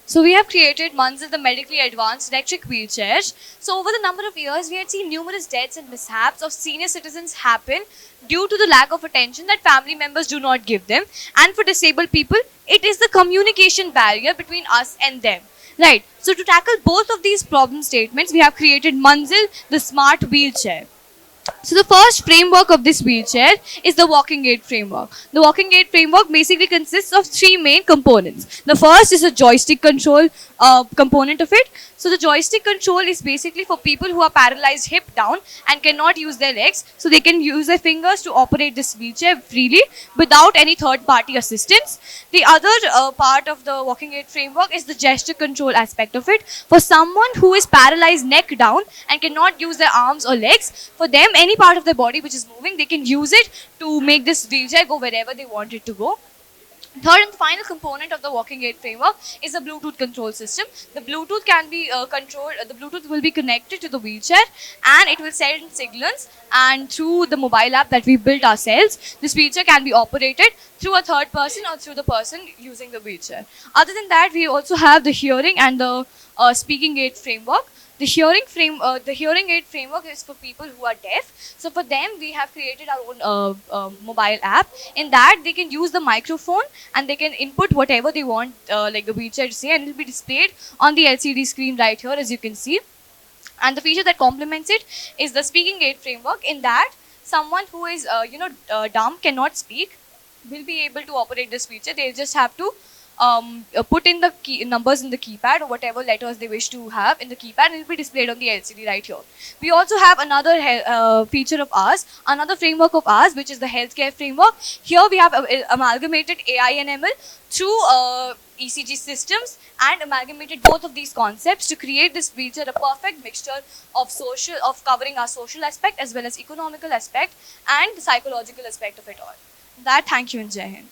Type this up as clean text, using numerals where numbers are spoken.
So we have created Manzil, the medically advanced electric wheelchairs. So over the number of years, we had seen numerous deaths and mishaps of senior citizens happen due to the lack of attention that family members do not give them. And for disabled people, it is the communication barrier between us and them. Right. So to tackle both of these problem statements, we have created Manzil, the smart wheelchair. So the first framework of this wheelchair is the walking aid framework. The walking aid framework basically consists of three main components. The first is a joystick control component of it. So the joystick control is basically for people who are paralyzed hip down and cannot use their legs. So they can use their fingers to operate this wheelchair freely without any third party assistance. The other part of the walking aid framework is the gesture control aspect of it. For someone who is paralyzed neck down and cannot use their arms or legs, for them any part of their body which is moving, they can use it to make this wheelchair go wherever they want it to go. Third and final component of the walking aid framework is a Bluetooth control system. The Bluetooth can be controlled, the Bluetooth will be connected to the wheelchair and it will send signals, and through the mobile app that we built ourselves, this wheelchair can be operated through a third person or through the person using the wheelchair. Other than that, we also have the hearing and the speaking aid framework. The hearing aid framework is for people who are deaf. So for them, we have created our own mobile app. In that, they can use the microphone and they can input whatever they want, like the wheelchair to say, and it will be displayed on the LCD screen right here, as you can see. And the feature that complements it is the speaking aid framework. In that, someone who is dumb, cannot speak, will be able to operate this wheelchair. They just have to put in the numbers in the keypad or whatever letters they wish to have in the keypad, and it will be displayed on the LCD right here. We also have another feature of ours, another framework of ours, which is the healthcare framework. Here we have amalgamated AI and ML through ECG systems and amalgamated both of these concepts to create this wheelchair, a perfect mixture of covering our social aspect as well as economical aspect and the psychological aspect of it all. That, thank you and Jai Hind.